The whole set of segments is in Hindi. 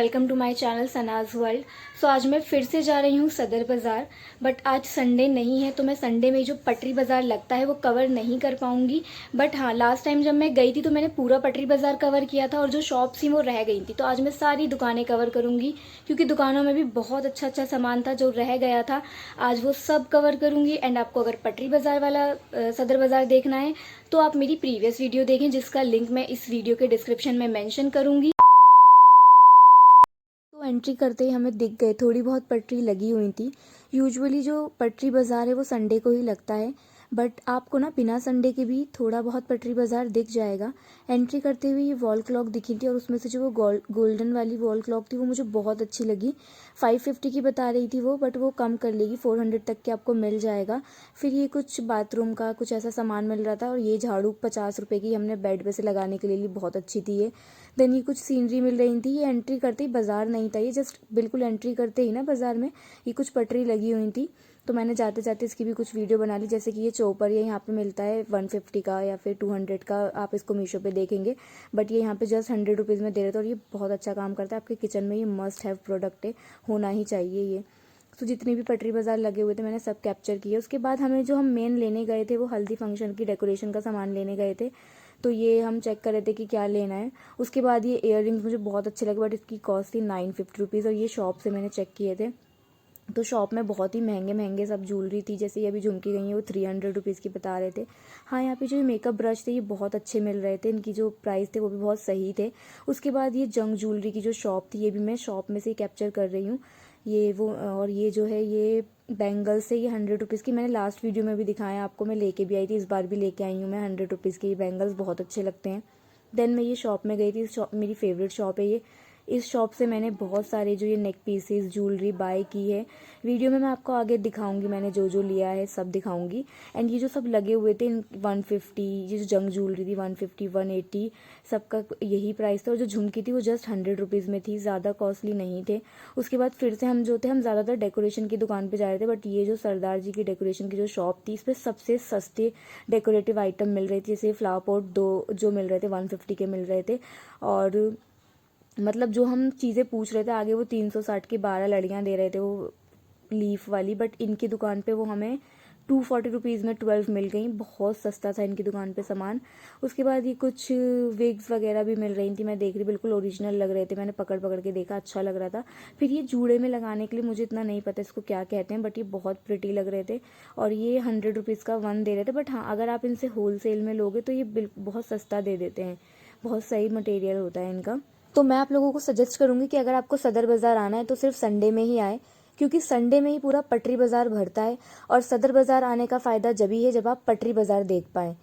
Welcome to my channel Sanaj world. So आज मैं फिर से जा रही हूँ सदर बाज़ार, बट आज संडे नहीं है तो मैं संडे में जो पटरी बाज़ार लगता है वो कवर नहीं कर पाऊँगी। बट हाँ, लास्ट टाइम जब मैं गई थी तो मैंने पूरा पटरी बाज़ार कवर किया था और जो शॉप्स थी वो रह गई थी। तो आज मैं सारी दुकानें कवर करूँगी क्योंकि दुकानों में भी बहुत अच्छा अच्छा सामान था जो रह गया था। आज वो सब कवर करूँगी। एंड आपको अगर पटरी बाज़ार वाला सदर बाज़ार देखना है तो आप मेरी प्रीवियस वीडियो देखें, जिसका लिंक मैं इस वीडियो के डिस्क्रिप्शन में मेंशन करूँगी। तो एंट्री करते ही हमें दिख गए थोड़ी बहुत पटरी लगी हुई थी। यूजुअली जो पटरी बाज़ार है वो संडे को ही लगता है, बट आपको ना बिना संडे के भी थोड़ा बहुत पटरी बाज़ार दिख जाएगा। एंट्री करते हुए ये वॉल क्लॉक दिखी थी और उसमें से जो वो गोल्डन वाली वॉल क्लॉक थी वो मुझे बहुत अच्छी लगी। 550 की बता रही थी वो, बट वो कम कर लेगी, 400 तक के आपको मिल जाएगा। फिर ये कुछ बाथरूम का कुछ ऐसा सामान मिल रहा था और ये झाड़ू 50 रुपये की हमने बेड पे से लगाने के लिए ली, बहुत अच्छी थी ये। देन ये कुछ सीनरी मिल रही थी। ये एंट्री करते ही बाज़ार नहीं था, ये जस्ट बिल्कुल एंट्री करते ही ना बाज़ार में ये कुछ पटरी लगी हुई थी। तो मैंने जाते जाते इसकी भी कुछ वीडियो बना ली। जैसे कि ये चोपर ये यहाँ पे मिलता है 150 का या फिर 200 का, आप इसको मीशो पे देखेंगे, बट ये यहाँ पे जस्ट 100 रुपीज़ में दे रहे थे और ये बहुत अच्छा काम करता है आपके किचन में। ये मस्ट हैव प्रोडक्ट है, होना ही चाहिए ये। तो जितने भी पटरी बाज़ार लगे हुए थे मैंने सब कैप्चर किए। उसके बाद हमें जो हम मेन लेने गए थे वो हल्दी फंक्शन की डेकोरेशन का सामान लेने गए थे। तो ये हम चेक कर रहे थे कि क्या लेना है। उसके बाद ये इयर मुझे बहुत अच्छे लगे, बट इसकी कॉस्ट थी 950 रुपीज़ और ये शॉप से मैंने चेक किए थे। तो शॉप में बहुत ही महंगे महंगे सब ज्वेलरी थी। जैसे ये अभी झुमकी गई है वो 300 रुपीज़ की बता रहे थे। हाँ, यहाँ पे जो मेकअप ब्रश थे ये बहुत अच्छे मिल रहे थे, इनकी जो प्राइस थे वो भी बहुत सही थे। उसके बाद ये जंग ज्वेलरी की जो शॉप थी ये भी मैं शॉप में से कैप्चर कर रही हूँ। ये वो, और ये जो है ये बैंगल्स से, ये 100 रुपीज़ की मैंने लास्ट वीडियो में भी दिखाया आपको, मैं लेके भी आई थी, इस बार भी लेके आई हूँ मैं 100 रुपीज़ के। ये बैंगल्स बहुत अच्छे लगते हैं। देन मैं ये शॉप में गई थी, इस शॉप मेरी फेवरेट शॉप है ये। इस शॉप से मैंने बहुत सारे जो ये नेक पीसेस ज्वेलरी बाय की है। वीडियो में मैं आपको आगे दिखाऊंगी, मैंने जो जो लिया है सब दिखाऊंगी। एंड ये जो सब लगे हुए थे 150, ये जो जंग ज्वेलरी थी 150 180 सबका यही प्राइस था। और जो झुमकी थी वो जस्ट 100 रुपीज़ में थी, ज़्यादा कॉस्टली नहीं थे। उसके बाद फिर से हम जो थे, हम ज़्यादातर डेकोरेशन की दुकान पर जा रहे थे, बट ये जो सरदार जी की डेकोरेशन की जो शॉप थी इस पर सबसे सस्ते डेकोरेटिव आइटम मिल रहे थे। जैसे फ्लावर पॉट 2 जो मिल रहे थे 150 के मिल रहे थे। और मतलब जो हम चीज़ें पूछ रहे थे आगे वो 360 की 12 लड़ियाँ दे रहे थे वो लीफ वाली, बट इनकी दुकान पे वो हमें 240 रुपीज़ में 12 मिल गई। बहुत सस्ता था इनकी दुकान पे सामान। उसके बाद ये कुछ विग्स वगैरह भी मिल रही थी, मैं देख रही, बिल्कुल ओरिजिनल लग रहे थे, मैंने पकड़ पकड़ के देखा, अच्छा लग रहा था। फिर ये जूड़े में लगाने के लिए, मुझे इतना नहीं पता इसको क्या कहते हैं, बट ये बहुत प्रिटी लग रहे थे और ये 100 रुपीज़ का 1 दे रहे थे। बट हाँ, अगर आप इनसे होल सेल में लोगे तो ये बहुत सस्ता दे देते हैं, बहुत सही मटेरियल होता है इनका। तो मैं आप लोगों को सजेस्ट करूंगी कि अगर आपको सदर बाज़ार आना है तो सिर्फ संडे में ही आए, क्योंकि संडे में ही पूरा पटरी बाज़ार भरता है। और सदर बाज़ार आने का फ़ायदा जब ही है जब आप पटरी बाज़ार देख पाएँ।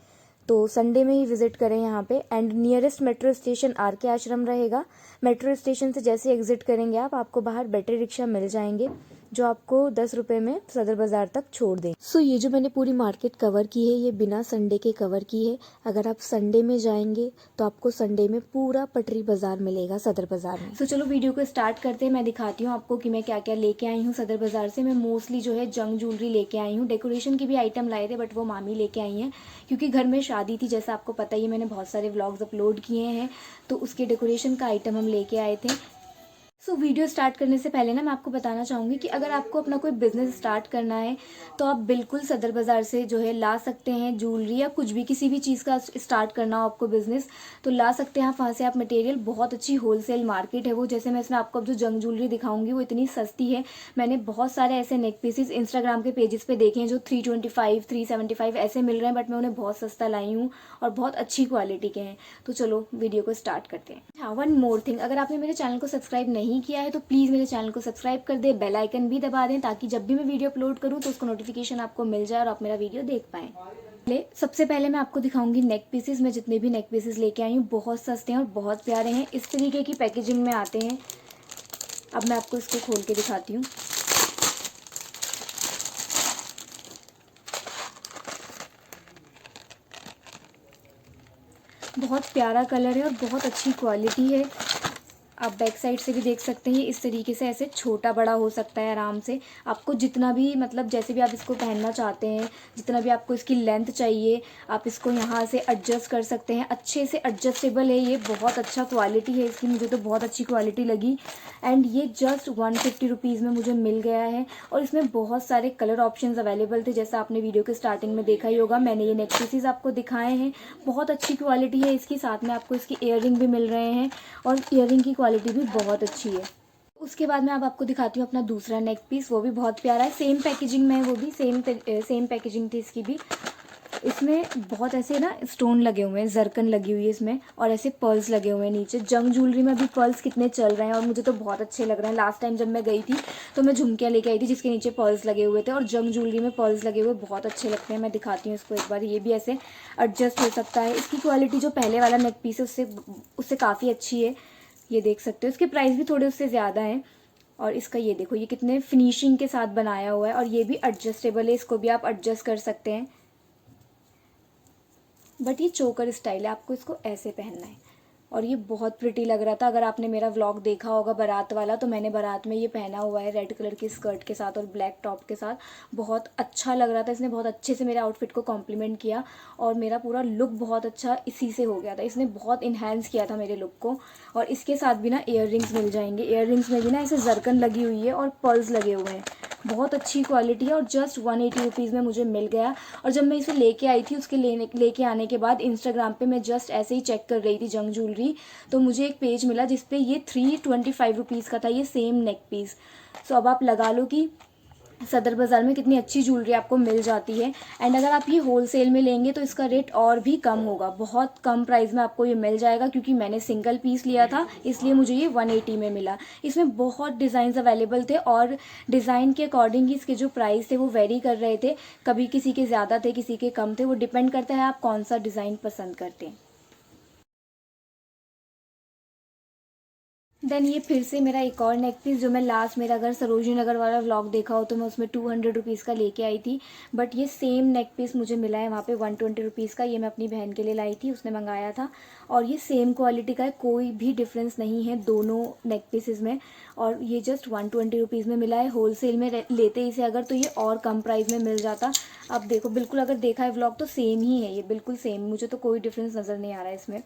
तो संडे में ही विजिट करें यहाँ पे। And nearest metro station RK आश्रम रहेगा। मेट्रो स्टेशन से जैसे एग्जिट करेंगे आपको बाहर बैटरी रिक्शा मिल जाएंगे जो आपको 10 रुपये में सदर बाज़ार तक छोड़ दें। सो ये जो मैंने पूरी मार्केट कवर की है ये बिना संडे के कवर की है। अगर आप संडे में जाएंगे तो आपको संडे में पूरा पटरी बाज़ार मिलेगा सदर बाज़ार में। तो चलो वीडियो को स्टार्ट करते हैं। मैं दिखाती हूँ आपको कि मैं क्या क्या लेके आई हूँ सदर बाज़ार से। मैं मोस्टली जो है जंग ज्वेलरी लेके आई हूँ। डेकोरेशन की भी आइटम लाए थे बट वो मामी लेके आई हैं, क्योंकि घर में शादी थी, जैसा आपको पता ही है, मैंने बहुत सारे व्लॉग्स अपलोड किए हैं, तो उसके डेकोरेशन का आइटम हम लेके आए थे। वीडियो स्टार्ट करने से पहले ना मैं आपको बताना चाहूँगी कि अगर आपको अपना कोई बिज़नेस स्टार्ट करना है तो आप बिल्कुल सदर बाज़ार से जो है ला सकते हैं। ज्वेलरी या कुछ भी, किसी भी चीज़ का स्टार्ट करना हो आपको बिज़नेस तो ला सकते हैं आप वहाँ से। आप मटेरियल, बहुत अच्छी होलसेल मार्केट है वो। जैसे मैं इसमें आपको अब जो जंग ज्वेलरी दिखाऊंगी वो इतनी सस्ती है। मैंने बहुत सारे ऐसे नेक पीसेस इंस्टाग्राम के पेजेस पे देखे हैं जो 325 375 ऐसे मिल रहे हैं, बट मैं उन्हें बहुत सस्ता लाई हूँ और बहुत अच्छी क्वालिटी के हैं। तो चलो वीडियो को स्टार्ट करते हैं। हाँ, वन मोर थिंग, अगर आपने मेरे चैनल को सब्सक्राइब नहीं किया है तो प्लीज़ मेरे चैनल को सब्सक्राइब कर दे, बेल आइकन भी दबा दें, ताकि जब भी मैं वीडियो अपलोड करूँ तो उसको नोटिफिकेशन आपको मिल जाए और आप मेरा वीडियो देख पाएँ। सबसे पहले मैं आपको दिखाऊंगी नेक पीसेस। मैं जितने भी नेक पीसेस लेके आई हूँ बहुत सस्ते हैं और बहुत प्यारे हैं, इस तरीके की पैकेजिंग में आते हैं। अब मैं आपको इसको खोल के दिखाती हूँ। बहुत प्यारा कलर है और बहुत अच्छी क्वालिटी है। आप बैक साइड से भी देख सकते हैं, इस तरीके से ऐसे छोटा बड़ा हो सकता है आराम से। आपको जितना भी मतलब जैसे भी आप इसको पहनना चाहते हैं, जितना भी आपको इसकी लेंथ चाहिए, आप इसको यहाँ से एडजस्ट कर सकते हैं। अच्छे से एडजस्टेबल है ये, बहुत अच्छा क्वालिटी है इसकी, मुझे तो बहुत अच्छी क्वालिटी लगी। एंड ये जस्ट 150 रुपीज़ में मुझे मिल गया है। और इसमें बहुत सारे कलर ऑप्शंस अवेलेबल थे, जैसा आपने वीडियो के स्टार्टिंग में देखा ही होगा। मैंने ये नेक पीसेस आपको दिखाए हैं, बहुत अच्छी क्वालिटी है इसकी। साथ में आपको इसकी ईयररिंग भी मिल रहे हैं और ईयररिंग की क्वालिटी भी बहुत अच्छी है। उसके बाद मैं अब आपको दिखाती हूँ अपना दूसरा नेक पीस, वो भी बहुत प्यारा है। सेम पैकेजिंग में है, वो भी सेम पैकेजिंग थी इसकी भी। इसमें बहुत ऐसे ना स्टोन लगे हुए हैं, जरकन लगी हुई है इसमें, और ऐसे पर्ल्स लगे हुए हैं नीचे। जंग ज्वेलरी में भी पर्ल्स कितने चल रहे हैं और मुझे तो बहुत अच्छे लग रहे हैं। लास्ट टाइम जब मैं गई थी तो मैं झुमकियाँ लेके आई थी जिसके नीचे पर्ल्स लगे हुए थे, और जंग ज्वेलरी में पर्ल्स लगे हुए बहुत अच्छे लगते हैं। मैं दिखाती हूँ इसको एक बार, ये भी ऐसे एडजस्ट हो सकता है। इसकी क्वालिटी जो पहले वाला नेक पीस है उससे काफ़ी अच्छी है, ये देख सकते हो। इसके प्राइस भी थोड़े उससे ज़्यादा हैं। और इसका ये देखो, ये कितने फिनिशिंग के साथ बनाया हुआ है, और ये भी एडजस्टेबल है, इसको भी आप एडजस्ट कर सकते हैं। बट ये चोकर स्टाइल है, आपको इसको ऐसे पहनना है। और ये बहुत प्रिटी लग रहा था। अगर आपने मेरा व्लॉग देखा होगा बारात वाला, तो मैंने बारात में ये पहना हुआ है रेड कलर की स्कर्ट के साथ और ब्लैक टॉप के साथ। बहुत अच्छा लग रहा था, इसने बहुत अच्छे से मेरे आउटफिट को कॉम्प्लीमेंट किया और मेरा पूरा लुक बहुत अच्छा इसी से हो गया था। इसने बहुत इन्हेंस किया था मेरे लुक को। और इसके साथ भी ना ईयर रिंग्स मिल जाएंगे। ईयर रिंग्स में भी ना ऐसे जरकन लगी हुई है और पर्ल्स लगे हुए हैं, बहुत अच्छी क्वालिटी है। और जस्ट 180 रुपीज़ में मुझे मिल गया। और जब मैं इसे लेके आई थी, उसके लेके आने के बाद इंस्टाग्राम पे मैं जस्ट ऐसे ही चेक कर रही थी जंग ज्वेलरी, तो मुझे एक पेज मिला जिसपे ये 325 रुपीज़ का था ये सेम नेक पीस। सो अब आप लगा लो कि सदर बाज़ार में कितनी अच्छी ज्वेलरी आपको मिल जाती है। एंड अगर आप ये होलसेल में लेंगे तो इसका रेट और भी कम होगा, बहुत कम प्राइस में आपको ये मिल जाएगा। क्योंकि मैंने सिंगल पीस लिया था इसलिए मुझे ये 180 में मिला। इसमें बहुत डिज़ाइंस अवेलेबल थे और डिज़ाइन के अकॉर्डिंग ही इसके जो प्राइस थे वो वेरी कर रहे थे। कभी किसी के ज़्यादा थे, किसी के कम थे, वो डिपेंड करता है आप कौन सा डिज़ाइन पसंद करते हैं। देन ये फिर से मेरा एक और नेक पीस, जो मैं लास्ट मेरा अगर सरोजनी नगर वाला व्लॉग देखा हो तो मैं उसमें 200 रुपीज़ का लेके आई थी। बट ये सेम नेक पीस मुझे मिला है वहाँ पे 120 रुपीज़ का। ये मैं अपनी बहन के लिए लाई थी, उसने मंगाया था। और ये सेम क्वालिटी का है, कोई भी डिफरेंस नहीं है दोनों नेक पीसेस में। और ये जस्ट 120 रुपीज़ में मिला है। होलसेल में लेते इसे अगर तो ये और कम प्राइस में मिल जाता। अब देखो, बिल्कुल अगर देखा है व्लॉग तो सेम ही है, ये बिल्कुल सेम, मुझे तो कोई डिफरेंस नज़र नहीं आ रहा है इसमें।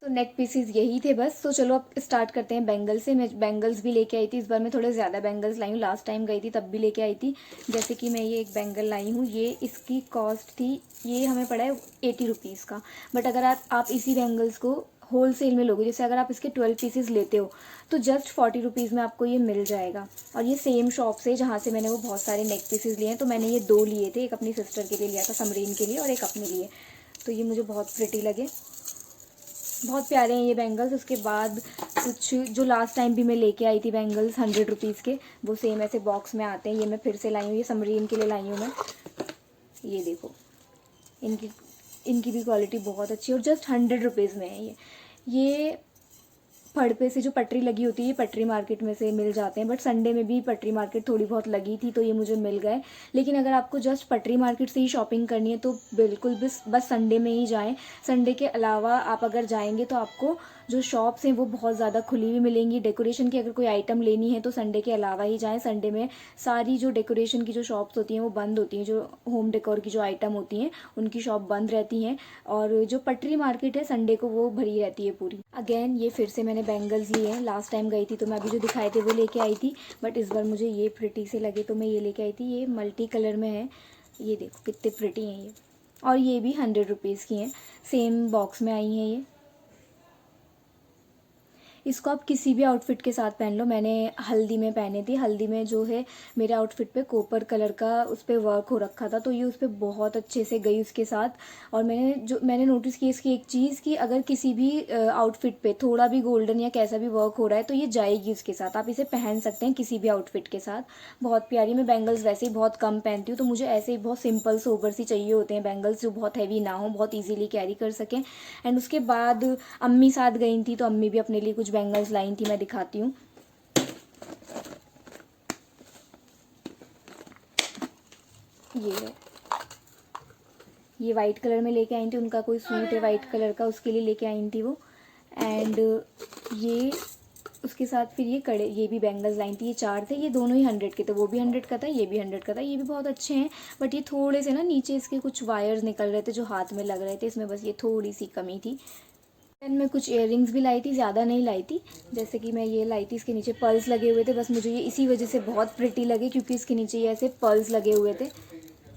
तो नेक पीसीज यही थे बस। तो चलो अब स्टार्ट करते हैं बैंगल से। मैं बैंगल्स भी लेके आई थी इस बार, मैं थोड़े ज़्यादा बैंगल्स लाई हूँ। लास्ट टाइम गई थी तब भी लेके आई थी। जैसे कि मैं ये एक बैंगल लाई हूँ, ये इसकी कॉस्ट थी, ये हमें पड़ा है 80 रुपीज़ का। बट अगर आप इसी बैंगल्स को होल सेल में लोगे, जैसे अगर आप इसके 12 पीसेस लेते हो तो जस्ट 40 रुपीज़ में आपको ये मिल जाएगा। और ये सेम शॉप से जहाँ से मैंने वो बहुत सारे नेक पीसेस लिए हैं। तो मैंने ये 2 लिए थे, एक अपनी सिस्टर के लिए लिया था समरीन के लिए और एक अपने लिए। तो ये मुझे बहुत प्रिटी लगे, बहुत प्यारे हैं ये बैंगल्स। उसके बाद कुछ जो लास्ट टाइम भी मैं लेके आई थी बैंगल्स 100 रुपीज़ के, वो सेम ऐसे बॉक्स में आते हैं। ये मैं फिर से लाई हूँ, ये समरीन के लिए लाई हूँ मैं। ये देखो, इनकी इनकी भी क्वालिटी बहुत अच्छी है और जस्ट 100 रुपीज़ में है ये फड़ पे से जो पटरी लगी होती है, ये पटरी मार्केट में से मिल जाते हैं। बट संडे में भी पटरी मार्केट थोड़ी बहुत लगी थी तो ये मुझे मिल गए। लेकिन अगर आपको जस्ट पटरी मार्केट से ही शॉपिंग करनी है तो बिल्कुल बस संडे में ही जाएं। संडे के अलावा आप अगर जाएंगे तो आपको जो शॉप्स हैं वो बहुत ज़्यादा खुली हुई मिलेंगी। डेकोरेशन की अगर कोई आइटम लेनी है तो संडे के अलावा ही जाएँ। संडे में सारी जो डेकोरेशन की जो शॉप्स होती हैं वो बंद होती हैं, जो होम डेकोर की जो आइटम होती हैं उनकी शॉप बंद रहती हैं। और जो पटरी मार्केट है संडे को वो भरी रहती है पूरी। अगेन ये फिर से मैंने बैंगल्स लिए हैं, लास्ट टाइम गई थी तो मैं अभी जो दिखाए थे वो लेके आई थी। बट इस बार मुझे ये प्रिटी से लगे तो मैं ये लेके आई थी। ये मल्टी कलर में है, ये देखो कितने प्रिटी हैं ये। और ये भी 100 रुपीज़ की हैं, सेम बॉक्स में आई हैं ये। इसको आप किसी भी आउटफिट के साथ पहन लो। मैंने हल्दी में पहने थी, हल्दी में जो है मेरे आउटफिट पे कॉपर कलर का उस पर वर्क हो रखा था तो ये उस पर बहुत अच्छे से गई उसके साथ। और मैंने नोटिस की इसकी एक चीज़ कि अगर किसी भी आउटफिट पे थोड़ा भी गोल्डन या कैसा भी वर्क हो रहा है तो ये जाएगी उसके साथ, आप इसे पहन सकते हैं किसी भी आउटफिट के साथ। बहुत प्यारी। मैं बैंगल्स वैसे ही बहुत कम पहनती हूँ तो मुझे ऐसे ही बहुत सिंपल सोबर सी चाहिए होते हैं बैंगल्स, जो बहुत हैवी ना हो, बहुत ईजिली कैरी कर सकें। एंड उसके बाद अम्मी साथ गई थी तो अम्मी भी अपने लिए कुछ बैंगल्स लाई थी, मैं दिखाती हूँ। ये है, ये वाइट कलर में लेके आई थी, उनका कोई सूट है वाइट कलर का, उसके लिए लेके आई थी वो। एंड ये उसके साथ फिर ये कड़े, ये भी बैंगल्स लाई थी, ये 4 थे, ये दोनों ही 100 के थे, वो भी 100 का था, ये भी 100 का था। ये भी बहुत अच्छे हैं, बट ये थोड़े से ना नीचे इसके कुछ वायर्स निकल रहे थे जो हाथ में लग रहे थे, इसमें बस ये थोड़ी सी कमी थी। देन मैं कुछ इयररिंग्स भी लाई थी, ज़्यादा नहीं लाई थी। जैसे कि मैं ये लाई थी, इसके नीचे पर्ल्स लगे हुए थे, बस मुझे ये इसी वजह से बहुत प्रिटी लगे क्योंकि इसके नीचे ये ऐसे पर्ल्स लगे हुए थे,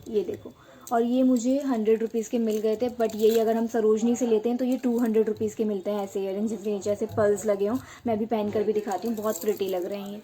ये देखो। और ये मुझे 100 रुपीज़ के मिल गए थे, बट यही अगर हम सरोजनी से लेते हैं तो ये 200 रुपीज़ के मिलते हैं ऐसे इयररिंग्स जिसके नीचे ऐसे पर्ल्स लगे हों। मैं भी पहन कर भी दिखाती हूँ, बहुत प्रिटी लग रहे हैं ये।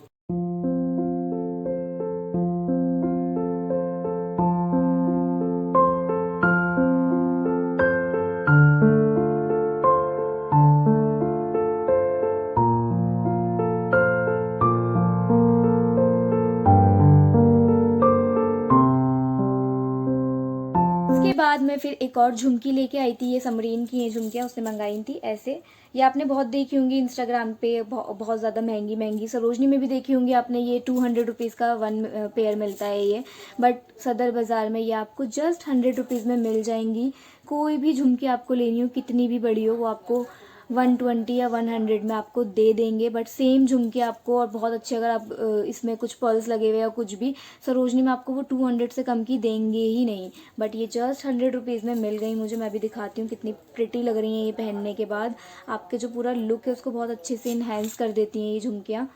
उसके बाद मैं फिर एक और झुमकी लेके आई थी, ये समरीन की ये झुमकियाँ उसने मंगाई थी ऐसे। ये आपने बहुत देखी होंगी इंस्टाग्राम पे, बहुत ज़्यादा महंगी महंगी। सरोजनी में भी देखी होंगी आपने, ये 200 रुपीज़ का 1 पेयर मिलता है ये, बट सदर बाज़ार में ये आपको जस्ट 100 रुपीज़ में मिल जाएंगी। कोई भी झुमकी आपको लेनी हो, कितनी भी बड़ी हो, वो आपको 120 या 100 में आपको दे देंगे। बट सेम झुमके आपको, और बहुत अच्छे, अगर आप इसमें कुछ पर्ल्स लगे हुए या कुछ भी, सरोजनी में आपको वो 200 से कम की देंगे ही नहीं। बट ये जस्ट 100 रुपीज़ में मिल गई मुझे। मैं भी दिखाती हूँ कितनी प्रिटी लग रही हैं ये पहनने के बाद। आपके जो पूरा लुक है उसको बहुत अच्छे से इन्हेंस कर देती हैं ये झुमकियाँ।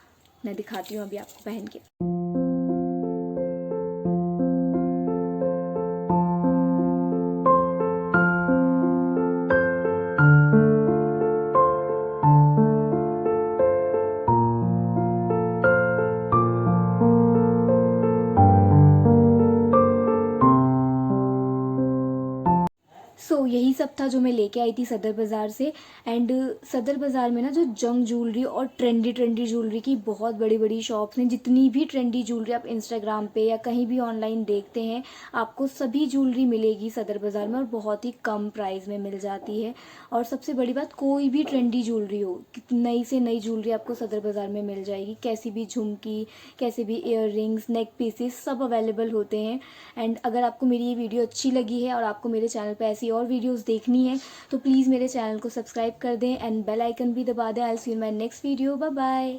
मैं दिखाती हूँ अभी आपको पहन के। यही सब था जो मैं लेके आई थी सदर बाज़ार से। एंड सदर बाज़ार में ना जो जंग ज्वेलरी और ट्रेंडी ट्रेंडी ज्वेलरी की बहुत बड़ी बड़ी शॉप्स हैं। जितनी भी ट्रेंडी ज्वेलरी आप इंस्टाग्राम पे या कहीं भी ऑनलाइन देखते हैं, आपको सभी ज्वेलरी मिलेगी सदर बाज़ार में, और बहुत ही कम प्राइस में मिल जाती है। और सबसे बड़ी बात, कोई भी ट्रेंडी ज्वेलरी हो, नई से नई ज्वेलरी आपको सदर बाज़ार में मिल जाएगी। कैसी भी झुमकी, कैसे भी इयर रिंग्स, नेक पीसेस, सब अवेलेबल होते हैं। एंड अगर आपको मेरी ये वीडियो अच्छी लगी है और आपको मेरे चैनल पे ऐसी और वीडियोस देखनी है तो प्लीज़ मेरे चैनल को सब्सक्राइब कर दें एंड बेल आइकन भी दबा दें। I will see you in my next video. Bye bye.